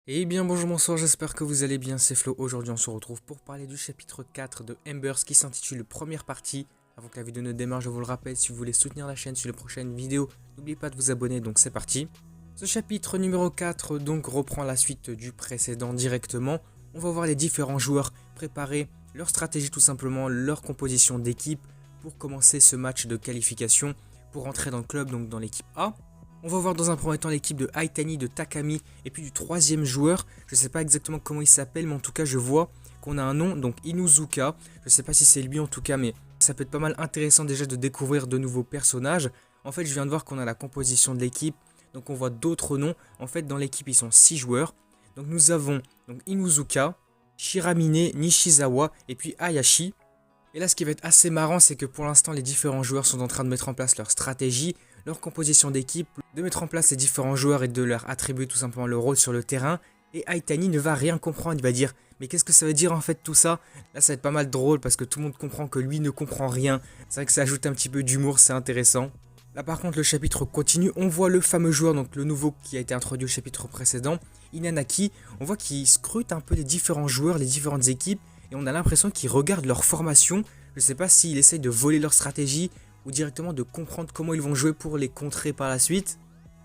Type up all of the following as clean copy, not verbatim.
Eh bien bonjour, bonsoir, j'espère que vous allez bien, c'est Flo. Aujourd'hui on se retrouve pour parler du chapitre 4 de Embers qui s'intitule Première partie. Avant que la vidéo ne démarre, je vous le rappelle, si vous voulez soutenir la chaîne sur les prochaines vidéos, n'oubliez pas de vous abonner, donc c'est parti. Ce chapitre numéro 4 donc reprend la suite du précédent directement. On va voir les différents joueurs préparer leur stratégie tout simplement, leur composition d'équipe pour commencer ce match de qualification pour entrer dans le club, donc dans l'équipe A. On va voir dans un premier temps l'équipe de Aitani, de Takami et puis du troisième joueur. Je ne sais pas exactement comment il s'appelle, mais en tout cas je vois qu'on a un nom, donc Inuzuka. Je ne sais pas si c'est lui en tout cas, mais ça peut être pas mal intéressant déjà de découvrir de nouveaux personnages. En fait, je viens de voir qu'on a la composition de l'équipe, donc on voit d'autres noms. En fait, dans l'équipe, ils sont 6 joueurs. Donc nous avons donc Inuzuka, Shiramine, Nishizawa et puis Hayashi. Et là, ce qui va être assez marrant, c'est que pour l'instant, les différents joueurs sont en train de mettre en place leur stratégie, leur composition d'équipe, de mettre en place les différents joueurs et de leur attribuer tout simplement le rôle sur le terrain. Et Aitani ne va rien comprendre, il va dire « Mais qu'est-ce que ça veut dire en fait tout ça ?» Là, ça va être pas mal drôle parce que tout le monde comprend que lui ne comprend rien. C'est vrai que ça ajoute un petit peu d'humour, c'est intéressant. Là par contre, le chapitre continue, on voit le fameux joueur, donc le nouveau qui a été introduit au chapitre précédent, Inanaki. On voit qu'il scrute un peu les différents joueurs, les différentes équipes, et on a l'impression qu'il regarde leur formation. Je ne sais pas s'il essaye de voler leur stratégie ou directement de comprendre comment ils vont jouer pour les contrer par la suite.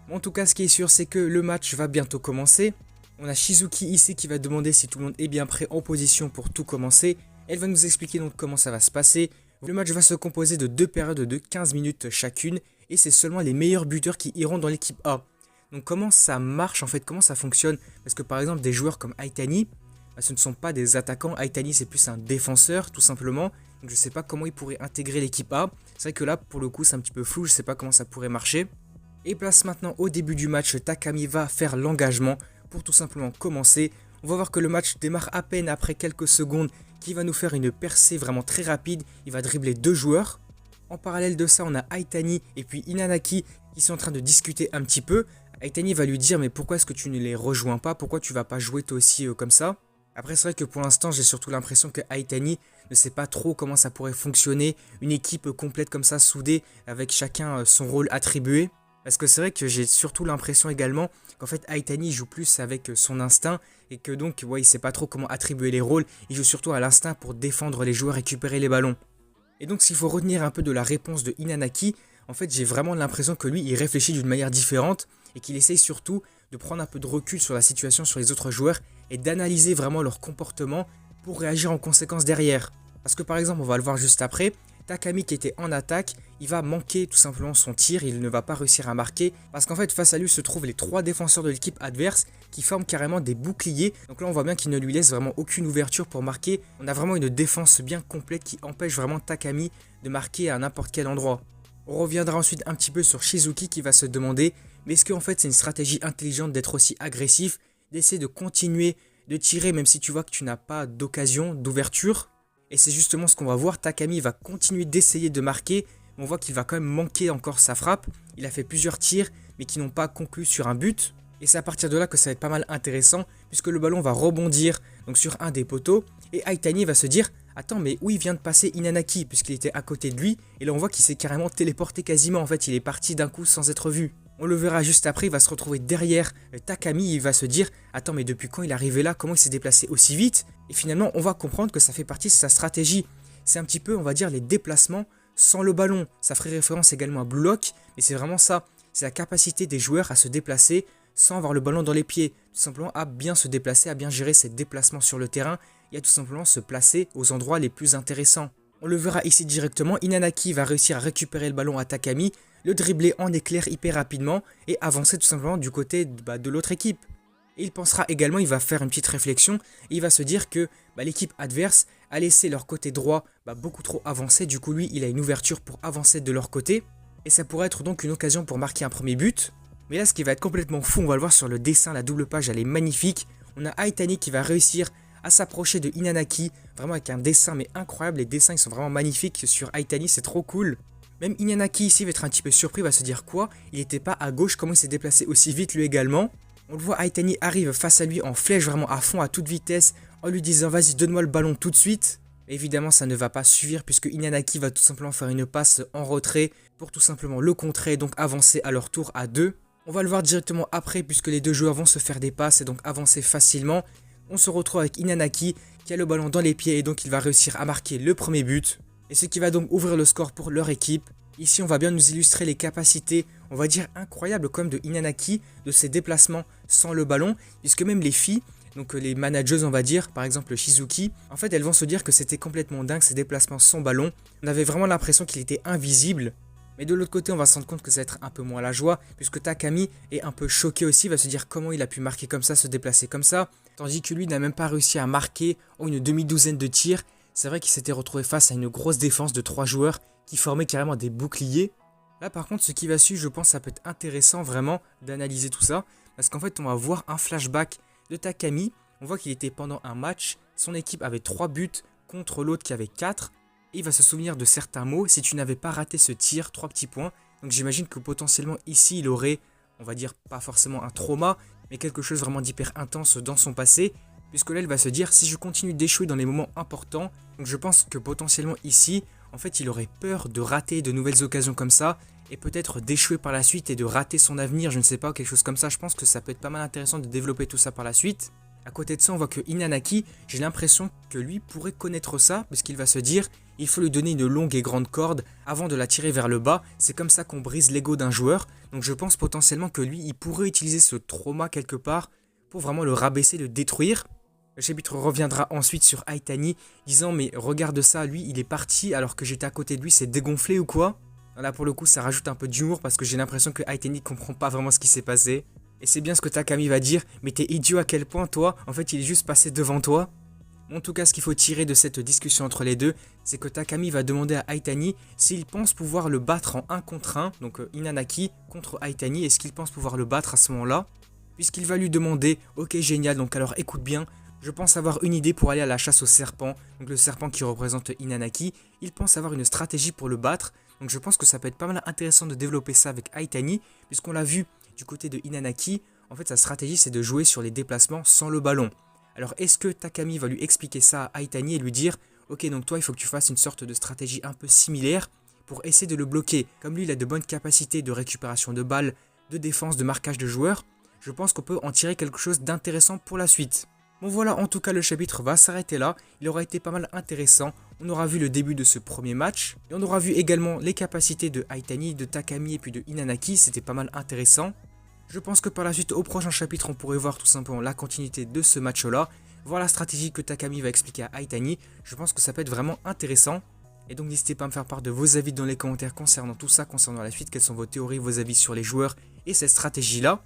Mais en tout cas, ce qui est sûr, c'est que le match va bientôt commencer. On a Shizuki ici qui va demander si tout le monde est bien prêt en position pour tout commencer. Elle va nous expliquer donc comment ça va se passer. Le match va se composer de 2 périodes de 15 minutes chacune et c'est seulement les meilleurs buteurs qui iront dans l'équipe A. Donc comment ça marche en fait, comment ça fonctionne? Parce que par exemple des joueurs comme Aitani, ce ne sont pas des attaquants. Aitani c'est plus un défenseur tout simplement. Donc je ne sais pas comment il pourrait intégrer l'équipe A. C'est vrai que là pour le coup c'est un petit peu flou, je ne sais pas comment ça pourrait marcher. Et place maintenant au début du match, Takami va faire l'engagement pour tout simplement commencer. On va voir que le match démarre à peine après quelques secondes, qui va nous faire une percée vraiment très rapide. Il va dribbler 2 joueurs. En parallèle de ça, on a Aitani et puis Inanaki qui sont en train de discuter un petit peu. Aitani va lui dire mais pourquoi est-ce que tu ne les rejoins pas? Pourquoi tu vas pas jouer toi aussi comme ça? Après c'est vrai que pour l'instant j'ai surtout l'impression que Aitani ne sait pas trop comment ça pourrait fonctionner. Une équipe complète comme ça soudée avec chacun son rôle attribué. Parce que c'est vrai que j'ai surtout l'impression également qu'en fait Aitani joue plus avec son instinct et que donc ouais, il sait pas trop comment attribuer les rôles, il joue surtout à l'instinct pour défendre les joueurs, récupérer les ballons. Et donc s'il faut retenir un peu de la réponse de Inanaki, en fait j'ai vraiment l'impression que lui il réfléchit d'une manière différente et qu'il essaye surtout de prendre un peu de recul sur la situation, sur les autres joueurs et d'analyser vraiment leur comportement pour réagir en conséquence derrière. Parce que par exemple on va le voir juste après, Takami qui était en attaque, il va manquer tout simplement son tir, il ne va pas réussir à marquer parce qu'en fait face à lui se trouvent les 3 défenseurs de l'équipe adverse qui forment carrément des boucliers. Donc là on voit bien qu'il ne lui laisse vraiment aucune ouverture pour marquer. On a vraiment une défense bien complète qui empêche vraiment Takami de marquer à n'importe quel endroit. On reviendra ensuite un petit peu sur Shizuki qui va se demander mais est-ce qu'en fait c'est une stratégie intelligente d'être aussi agressif, d'essayer de continuer de tirer même si tu vois que tu n'as pas d'occasion, d'ouverture. Et c'est justement ce qu'on va voir, Takami va continuer d'essayer de marquer, mais on voit qu'il va quand même manquer encore sa frappe. Il a fait plusieurs tirs, mais qui n'ont pas conclu sur un but. Et c'est à partir de là que ça va être pas mal intéressant, puisque le ballon va rebondir donc sur un des poteaux. Et Aitani va se dire, attends mais où il vient de passer Inanaki, puisqu'il était à côté de lui. Et là on voit qu'il s'est carrément téléporté quasiment, en fait il est parti d'un coup sans être vu. On le verra juste après, il va se retrouver derrière Takami, il va se dire « Attends, mais depuis quand il est arrivé là? Comment il s'est déplacé aussi vite ?» Et finalement, on va comprendre que ça fait partie de sa stratégie. C'est un petit peu, on va dire, les déplacements sans le ballon. Ça ferait référence également à Blue Lock, mais c'est vraiment ça. C'est la capacité des joueurs à se déplacer sans avoir le ballon dans les pieds. Tout simplement à bien se déplacer, à bien gérer ses déplacements sur le terrain et à tout simplement se placer aux endroits les plus intéressants. On le verra ici directement, Inanaki va réussir à récupérer le ballon à Takami, le dribbler en éclair hyper rapidement et avancer tout simplement du côté de l'autre équipe. Et il pensera également, il va faire une petite réflexion et il va se dire que l'équipe adverse a laissé leur côté droit beaucoup trop avancé, du coup lui il a une ouverture pour avancer de leur côté et ça pourrait être donc une occasion pour marquer un premier but. Mais là ce qui va être complètement fou, on va le voir sur le dessin, la double page elle est magnifique. On a Aitani qui va réussir à s'approcher de Inanaki, vraiment avec un dessin mais incroyable, les dessins ils sont vraiment magnifiques sur Aitani, c'est trop cool. Même Inanaki ici va être un petit peu surpris, va se dire quoi, il n'était pas à gauche, comment il s'est déplacé aussi vite lui également. On le voit, Aitani arrive face à lui en flèche vraiment à fond, à toute vitesse, en lui disant vas-y donne-moi le ballon tout de suite. Évidemment ça ne va pas suffire puisque Inanaki va tout simplement faire une passe en retrait pour tout simplement le contrer, donc avancer à leur tour à 2. On va le voir directement après puisque les deux joueurs vont se faire des passes et donc avancer facilement. On se retrouve avec Inanaki qui a le ballon dans les pieds et donc il va réussir à marquer le premier but. Et ce qui va donc ouvrir le score pour leur équipe. Ici on va bien nous illustrer les capacités, on va dire incroyables comme de Inanaki, de ses déplacements sans le ballon. Puisque même les filles, donc les managers on va dire, par exemple Shizuki, en fait elles vont se dire que c'était complètement dingue ses déplacements sans ballon. On avait vraiment l'impression qu'il était invisible. Mais de l'autre côté, on va se rendre compte que ça va être un peu moins la joie, puisque Takami est un peu choqué aussi, va se dire comment il a pu marquer comme ça, se déplacer comme ça, tandis que lui n'a même pas réussi à marquer en une demi-douzaine de tirs. C'est vrai qu'il s'était retrouvé face à une grosse défense de 3 joueurs qui formaient carrément des boucliers. Là par contre, ce qui va suivre, je pense ça peut être intéressant vraiment d'analyser tout ça, parce qu'en fait on va voir un flashback de Takami. On voit qu'il était pendant un match, son équipe avait 3 buts contre l'autre qui avait 4. Et il va se souvenir de certains mots. Si tu n'avais pas raté ce tir, 3 petits points. Donc j'imagine que potentiellement ici il aurait, on va dire pas forcément un trauma, mais quelque chose vraiment d'hyper intense dans son passé. Puisque là il va se dire si je continue d'échouer dans les moments importants, donc je pense que potentiellement ici, en fait il aurait peur de rater de nouvelles occasions comme ça. Et peut-être d'échouer par la suite et de rater son avenir, je ne sais pas, quelque chose comme ça. Je pense que ça peut être pas mal intéressant de développer tout ça par la suite. À côté de ça, on voit que Inanaki, j'ai l'impression que lui pourrait connaître ça, puisqu'il va se dire, il faut lui donner une longue et grande corde avant de la tirer vers le bas. C'est comme ça qu'on brise l'ego d'un joueur. Donc je pense potentiellement que lui, il pourrait utiliser ce trauma quelque part pour vraiment le rabaisser, le détruire. Le chapitre reviendra ensuite sur Aitani, disant, mais regarde ça, lui, il est parti alors que j'étais à côté de lui, c'est dégonflé ou quoi? Là pour le coup, ça rajoute un peu d'humour parce que j'ai l'impression que Aitani ne comprend pas vraiment ce qui s'est passé. Et c'est bien ce que Takami va dire, mais t'es idiot à quel point toi, en fait il est juste passé devant toi. En tout cas, ce qu'il faut tirer de cette discussion entre les deux, c'est que Takami va demander à Aitani s'il pense pouvoir le battre en 1 contre 1, donc Inanaki contre Aitani, est-ce qu'il pense pouvoir le battre à ce moment-là? Puisqu'il va lui demander, ok génial, donc alors écoute bien, je pense avoir une idée pour aller à la chasse au serpent, donc le serpent qui représente Inanaki, il pense avoir une stratégie pour le battre, donc je pense que ça peut être pas mal intéressant de développer ça avec Aitani, puisqu'on l'a vu du côté de Inanaki, en fait sa stratégie c'est de jouer sur les déplacements sans le ballon. Alors est-ce que Takami va lui expliquer ça à Aitani et lui dire ok donc toi il faut que tu fasses une sorte de stratégie un peu similaire pour essayer de le bloquer. Comme lui il a de bonnes capacités de récupération de balles, de défense, de marquage de joueurs, je pense qu'on peut en tirer quelque chose d'intéressant pour la suite. Bon voilà, en tout cas le chapitre va s'arrêter là, il aura été pas mal intéressant, on aura vu le début de ce premier match, et on aura vu également les capacités de Aitani, de Takami et puis de Inanaki, c'était pas mal intéressant. Je pense que par la suite, au prochain chapitre, on pourrait voir tout simplement la continuité de ce match-là, voir la stratégie que Takami va expliquer à Aitani, je pense que ça peut être vraiment intéressant. Et donc n'hésitez pas à me faire part de vos avis dans les commentaires concernant tout ça, concernant la suite, quelles sont vos théories, vos avis sur les joueurs et cette stratégie-là.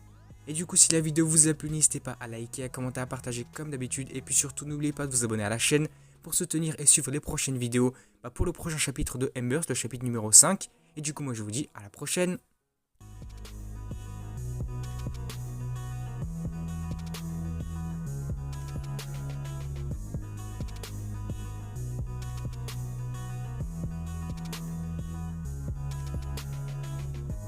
Et du coup, si la vidéo vous a plu, n'hésitez pas à liker, à commenter, à partager comme d'habitude. Et puis surtout, n'oubliez pas de vous abonner à la chaîne pour soutenir et suivre les prochaines vidéos pour le prochain chapitre de Embers, le chapitre numéro 5. Et du coup, moi je vous dis à la prochaine.